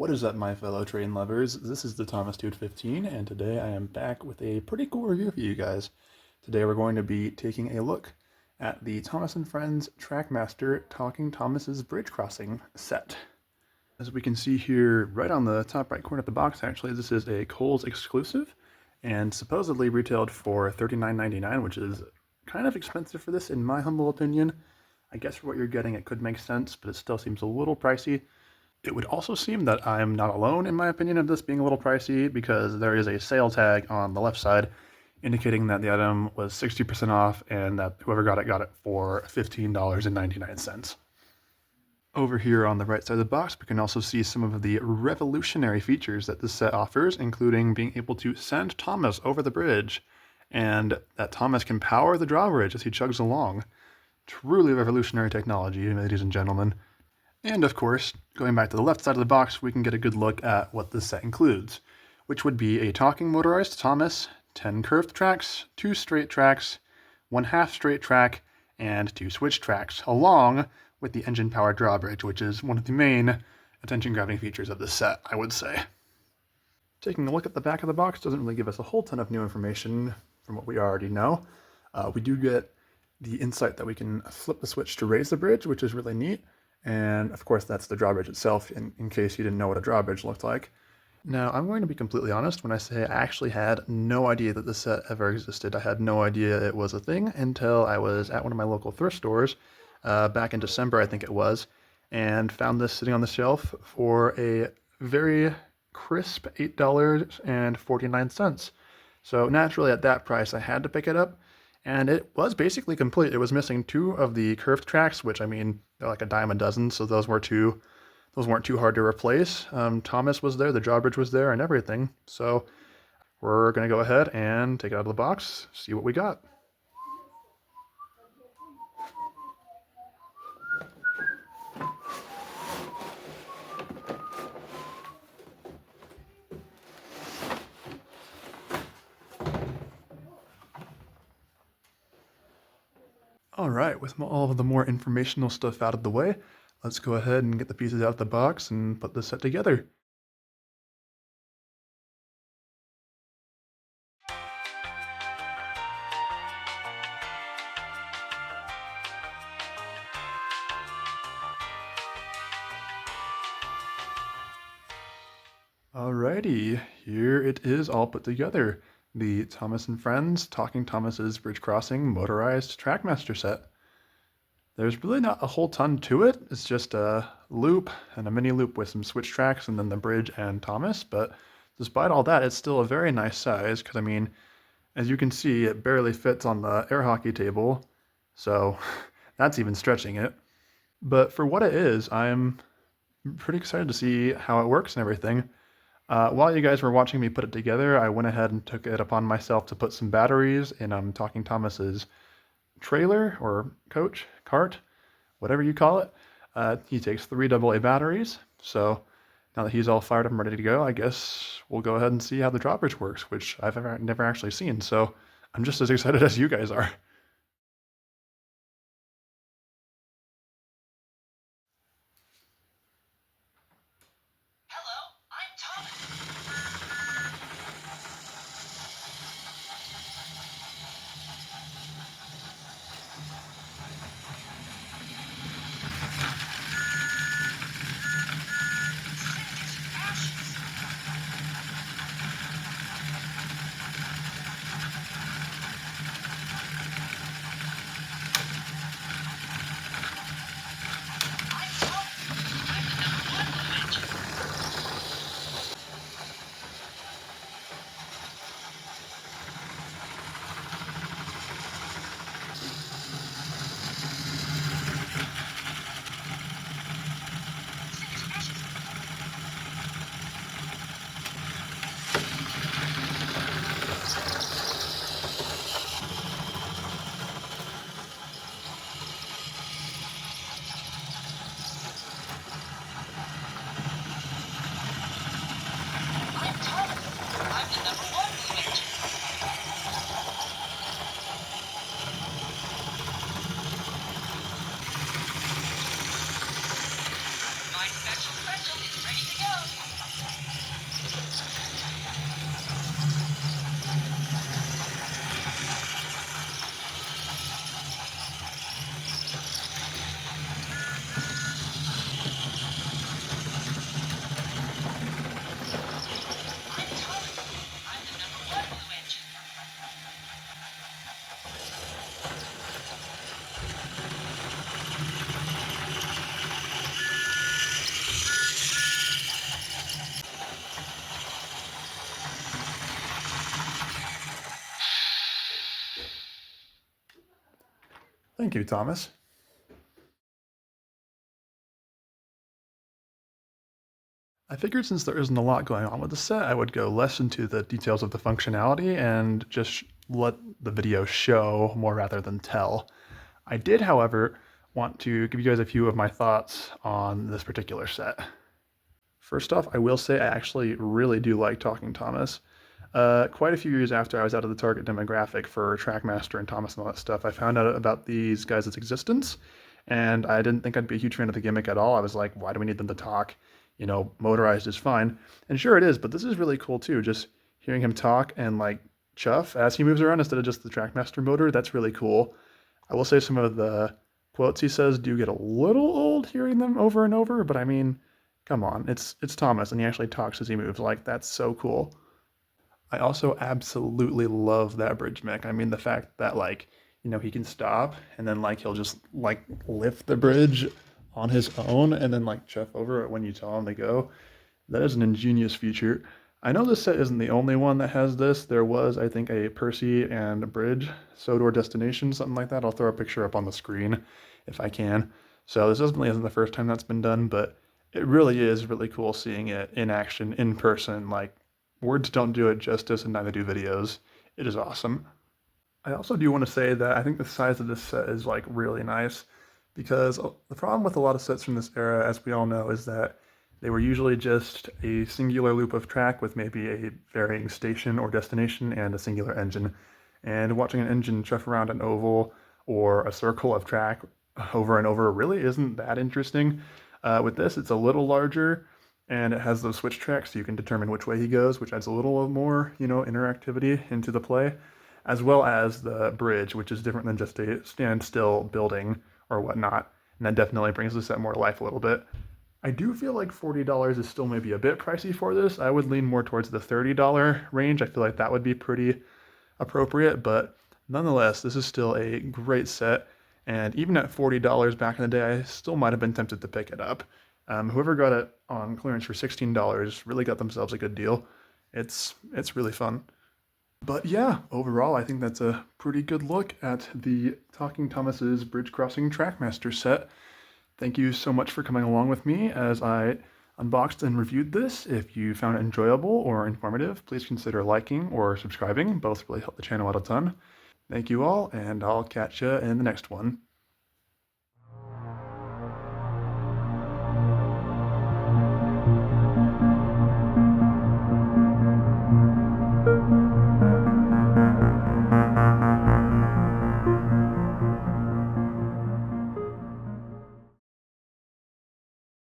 What is up, my fellow train lovers? This is the Thomas Dude 15, and today I am back with a pretty cool review for you guys. Today we're going to be taking a look at the Thomas & Friends TrackMaster Talking Thomas's Bridge Crossing set. As we can see here, right on the top right corner of the box, actually, this is a Kohl's exclusive, and supposedly retailed for $39.99, which is kind of expensive for this, in my humble opinion. I guess for what you're getting, it could make sense, but it still seems a little pricey. It would also seem that I'm not alone in my opinion of this being a little pricey, because there is a sale tag on the left side indicating that the item was 60% off and that whoever got it for $15.99. Over here on the right side of the box, we can also see some of the revolutionary features that this set offers, including being able to send Thomas over the bridge, and that Thomas can power the drawbridge as he chugs along. Truly revolutionary technology, ladies and gentlemen. And of course, going back to the left side of the box, we can get a good look at what this set includes, which would be a talking motorized Thomas, 10 curved tracks, 2 straight tracks, 1 half straight track, and 2 switch tracks, along with the engine-powered drawbridge, which is one of the main attention-grabbing features of this set, I would say. Taking a look at the back of the box doesn't really give us a whole ton of new information from what we already know. We do get the insight that we can flip the switch to raise the bridge, which is really neat. And of course, that's the drawbridge itself, in case you didn't know what a drawbridge looked like. Now, I'm going to be completely honest when I say I actually had no idea that this set ever existed. I had no idea it was a thing until I was at one of my local thrift stores back in December, I think it was, and found this sitting on the shelf for a very crisp $8.49. So naturally, at that price, I had to pick it up. And it was basically complete. It was missing 2 of the curved tracks, which, I mean, they're like a dime a dozen, so those weren't too hard to replace. Thomas was there, the drawbridge was there, and everything. So we're going to go ahead and take it out of the box, see what we got. All right, with all of the more informational stuff out of the way, let's go ahead and get the pieces out of the box and put this set together. Alrighty, here it is all put together. The Thomas & Friends Talking Thomas's Bridge Crossing Motorized TrackMaster set. There's really not a whole ton to it. It's just a loop and a mini loop with some switch tracks and then the bridge and Thomas. But despite all that, it's still a very nice size because, I mean, as you can see, it barely fits on the air hockey table. So that's even stretching it. But for what it is, I'm pretty excited to see how it works and everything. While you guys were watching me put it together, I went ahead and took it upon myself to put some batteries in Talking Thomas's trailer or coach, cart, whatever you call it. He takes 3 AA batteries, so now that he's all fired up and ready to go, I guess we'll go ahead and see how the drawbridge works, which I've never actually seen, so I'm just as excited as you guys are. Thank you, Thomas. I figured since there isn't a lot going on with the set, I would go less into the details of the functionality and just let the video show more rather than tell. I did, however, want to give you guys a few of my thoughts on this particular set. First off, I will say I actually really do like Talking Thomas. Quite a few years after I was out of the target demographic for TrackMaster and Thomas and all that stuff, I found out about these guys' existence, and I didn't think I'd be a huge fan of the gimmick at all. I was like, why do we need them to talk? You know, motorized is fine. And sure it is, but this is really cool too. Just hearing him talk and like chuff as he moves around instead of just the TrackMaster motor, that's really cool. I will say some of the quotes he says do get a little old hearing them over and over, but I mean, come on, it's Thomas and he actually talks as he moves. Like, that's so cool. I also absolutely love that bridge mech. I mean, the fact that like, you know, he can stop and then like he'll just like lift the bridge on his own and then like chuff over it when you tell him to go. That is an ingenious feature. I know this set isn't the only one that has this. There was, I think, a Percy and a Bridge, Sodor Destination, something like that. I'll throw a picture up on the screen if I can. So this definitely isn't the first time that's been done, but it really is really cool seeing it in action, in person. Like, words don't do it justice and neither do videos. It is awesome. I also do want to say that I think the size of this set is like really nice because the problem with a lot of sets from this era, as we all know, is that they were usually just a singular loop of track with maybe a varying station or destination and a singular engine. And watching an engine chuff around an oval or a circle of track over and over really isn't that interesting. With this, it's a little larger and it has those switch tracks so you can determine which way he goes, which adds a little more, you know, interactivity into the play, as well as the bridge, which is different than just a standstill building or whatnot. And that definitely brings the set more to life a little bit. I do feel like $40 is still maybe a bit pricey for this. I would lean more towards the $30 range. I feel like that would be pretty appropriate, but nonetheless, this is still a great set. And even at $40 back in the day, I still might have been tempted to pick it up. Whoever got it on clearance for $16 really got themselves a good deal. It's really fun. But yeah, overall, I think that's a pretty good look at the Talking Thomas's Bridge Crossing TrackMaster set. Thank you so much for coming along with me as I unboxed and reviewed this. If you found it enjoyable or informative, please consider liking or subscribing. Both really help the channel out a ton. Thank you all, and I'll catch you in the next one.